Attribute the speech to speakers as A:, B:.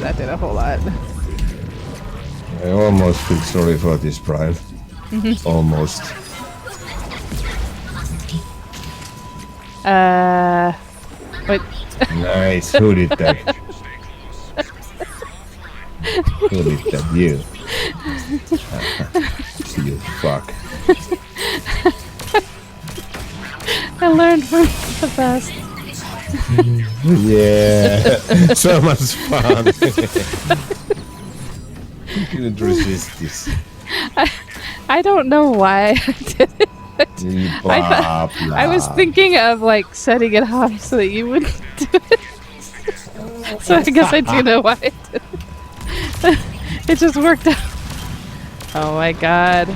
A: that did a whole lot.
B: I almost feel sorry for this Brian. Almost.
A: Wait.
B: Nice. Who did that? Who did that? You. You fuck.
A: I learned from the best.
B: Yeah. So much fun. You couldn't resist this.
A: I don't know why I did it. I was thinking of like setting it off so that you wouldn't do it. So I guess I do know why I did it. It just worked out. Oh my god.